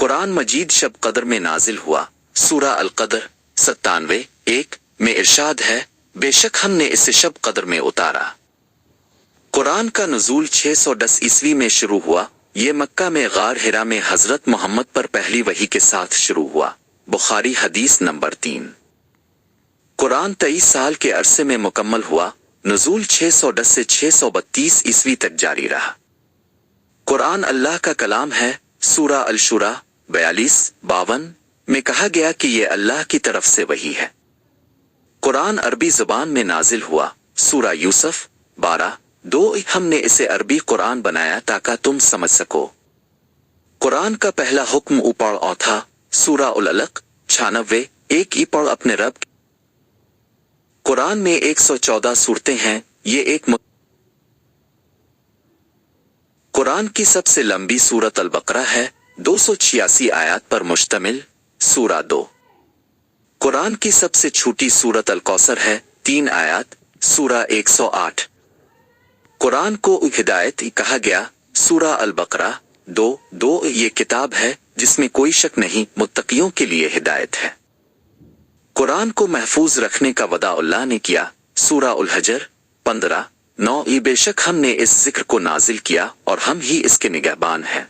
कुरान मजीद शब कदर में नाजिल हुआ। सूरा अल कदर 97:1 में इरशाद है, बेशक हमने इसे शब कदर में उतारा। कुरान का नुज़ूल 610 ईस्वी में शुरू हुआ। ये मक्का में गार हिरा में हजरत मोहम्मद पर पहली वही के साथ शुरू हुआ। बुखारी हदीस नंबर 3। कुरान 23 साल के अरसे में मुकम्मल हुआ। नुज़ूल 610 से 632 ईस्वी तक जारी रहा। कुरान अल्लाह का कलाम है। सूरा अल शुरा 42-52 में कहा गया कि ये अल्लाह की तरफ से वही है। कुरान अरबी ज़ुबान में नाजिल हुआ। सूरा यूसुफ 12-2 हमने इसे अरबी कुरान बनाया ताकि तुम समझ सको। कुरान का पहला हुक्म ऊपर औ था। सूरा उल अलक 96:1 ई पढ़ अपने रब। कुरान में 114 सूरतें हैं। ये एक कुरान की सबसे लंबी सूरत अल बकरा है, 286 आयत पर मुश्तमिल। सूरा 2। कुरान की सबसे छोटी सूरत अल कौसर है, 3 आयत। सूरा 108। कुरान को हिदायत कहा गया। सूरा अल बकरा 2:2 ये किताब है जिसमें कोई शक नहीं, मुत्तकियों के लिए हिदायत है। कुरान को महफूज रखने का वदा अल्लाह ने किया। सूरा उल हजर 15:9 बेशक हमने इस जिक्र को नाजिल किया और हम ही इसके निगहबान हैं।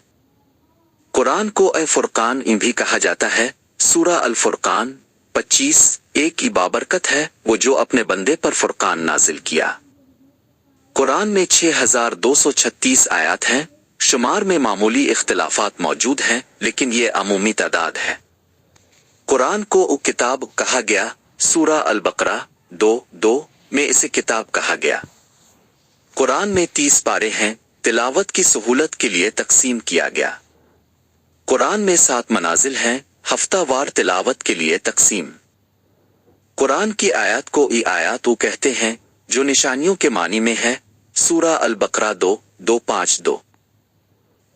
कुरान को फुरकान भी कहा जाता है। सूरा अल फुरकान 25:1 की बाबरकत है वो जो अपने बंदे पर फुरकान नाजिल किया। कुरान में 6236 आयत हैं। शुमार में मामूली इख्तिलाफात मौजूद हैं, लेकिन ये अमूमी तादाद है। कुरान को किताब कहा गया। सूरा अल बकरा 2:2 में इसे किताब कहा गया। कुरान में 30 पारे हैं। तिलावत की सहूलत के लिए तकसीम किया गया। कुरान में 7 मनाजिल हैं। हफ्तावार तिलावत के लिए तकसीम। कुरान की आयत को आयत कहते हैं जो निशानियों के मानी में है। सूरा अल बकरा 2:2-5-2।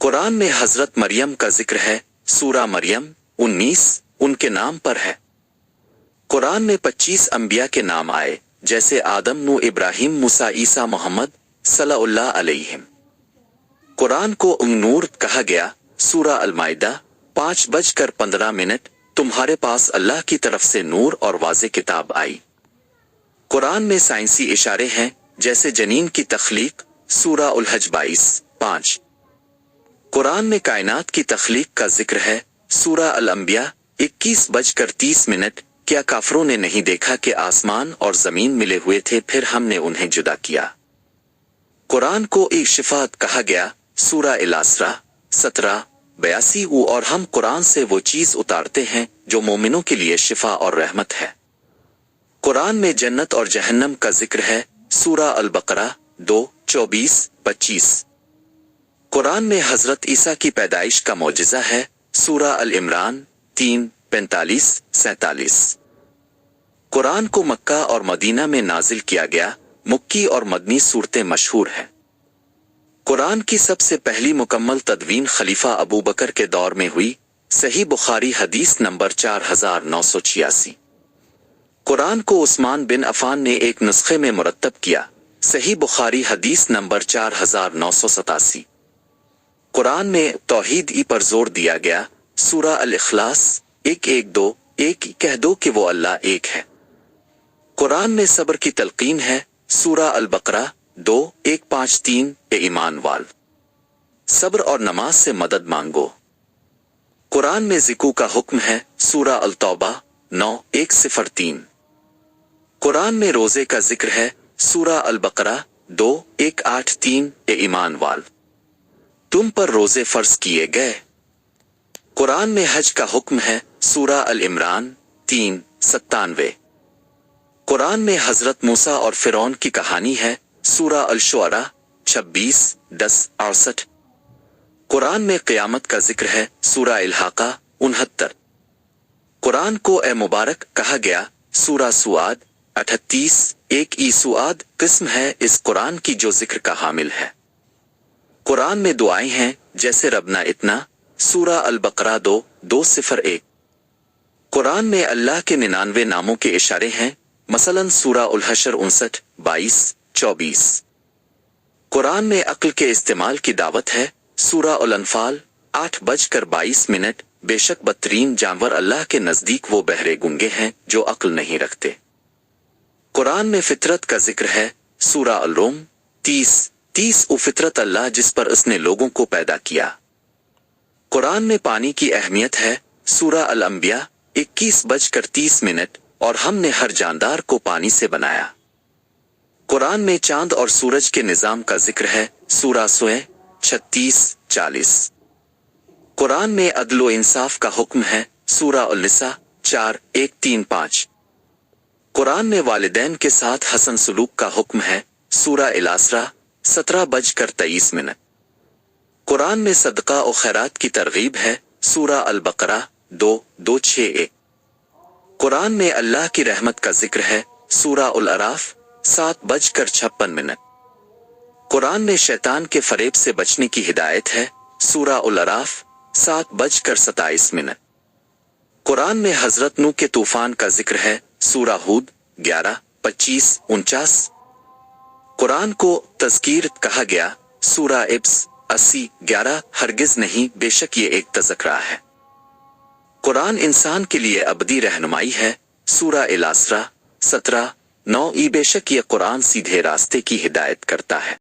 कुरान में हजरत मरियम का जिक्र है। सूरा मरियम 19 उनके नाम पर है। कुरान में 25 अंबिया के नाम आए, जैसे आदम, नूह, इब्राहिम, मूसा, ईसा, मोहम्मद सल्लल्लाहु अलैहिम। कुरान को नूर कहा गया। सूरा अल माइदा 5:15 तुम्हारे पास अल्लाह की तरफ से नूर और वाज़े किताब आई। कुरान में साइंसी इशारे हैं, जैसे जनीन की तख्लीक। सूरा उल हज 22:5। कुरान में कायनात की तख्लीक का जिक्र है। सूरा अल अंबिया 21:30 क्या काफरों ने नहीं देखा कि आसमान और जमीन मिले हुए थे, फिर हमने उन्हें जुदा किया। कुरान को एक शिफात कहा गया। सूरा अल असरा 17:82 और हम कुरान से वो चीज उतारते हैं जो मोमिनों के लिए शिफा और रहमत है। कुरान में जन्नत और जहन्नम का जिक्र है। सूरा अल बकरा 2:24-25। कुरान में हजरत ईसा की पैदाइश का मौजिज़ा है। सूरा अल इमरान 3:45-47। कुरान को मक्का और मदीना में नाजिल किया गया। मक्की और मदनी सूरतें मशहूर हैं। कुरान की सबसे पहली मुकम्मल तदवीन खलीफा अबू बकर के दौर में हुई। सही बुखारी हदीस नंबर 4986। कुरान को उस्मान बिन अफान ने एक नुस्खे में मुरत्तब किया। सही बुखारी हदीस नंबर 4987। कुरान में तौहीद पर जोर दिया गया। सूरा अल इखलास 1:1-2 कह दो कि वो अल्लाह एक है। कुरान में सब्र की तलकीन है। सूरा अल बकरा 2:1-5-3 ईमान वाल सब्र और नमाज से मदद मांगो। कुरान में ज़िकू का हुक्म है। सूरा अल तौबा 9:1-03। कुरान में रोजे का जिक्र है। सूरा अल बकरा 2:1-8-3 ईमान वाल तुम पर रोजे फर्ज किए गए। कुरान में हज का हुक्म है। सूरा अल इमरान 3:97। कुरान में हजरत मूसा और फिरौन की कहानी है। सूरा अल शुअरा 26:10-68। कुरान में क़यामत का जिक्र है। सूरा अल हाका 69। कुरान को ए मुबारक कहा गया। सूरा सुआद 38:1 सुआद किस्म है इस कुरान की जो जिक्र का हामिल है। कुरान में दुआएं हैं, जैसे रबना इतना। सूरा अल बकरा 2:2-1। कुरान में अल्लाह के 99 नामों के इशारे हैं। मसलन सूरा उल हशर 59:22-24। कुरान में अक्ल के इस्तेमाल की दावत है। सूरा उल अनफाल 8:22 बेशक बदतरीन जानवर अल्लाह के नजदीक वो बहरे गूंगे हैं जो अक्ल नहीं रखते। कुरान में फितरत का जिक्र है। सूरा अल-रूम 30 फितरत अल्लाह जिस पर उसने लोगों को पैदा किया। कुरान में पानी की अहमियत है। सूरा अल-अंबिया 21:30 और हमने हर जानदार को पानी से बनाया। कुरान में चांद और सूरज के निजाम का जिक्र है। सूरा सूरह 36-40। कुरान में अदल व इंसाफ का हुक्म है। सूरा अल-निसा 4:1-3-5। कुरान में वालिदैन के साथ हसन सलूक का हुक्म है। सूरा अल-असरा 17:23। कुरान में सदका और खैरात की तरगीब है। सूरा अल-बकरा 2:6-1। कुरान में अल्लाह की रहमत का जिक्र है। सूरा अल-अराफ 7:56। कुरान में शैतान के फरेब से बचने की हिदायत है। सूरा अल-अराफ 7:27। कुरान में हजरत नूह के तूफान का जिक्र है। सूरा हूद 11:25-49। कुरान को तज़कीर कहा गया। सूरा इब्स 80:11 हरगिज नहीं, बेशक ये एक तज़किरा है। कुरान इंसान के लिए अबदी रहनुमाई है। सूरा अल-असरा 17:9 बेशक ये कुरान सीधे रास्ते की हिदायत करता है।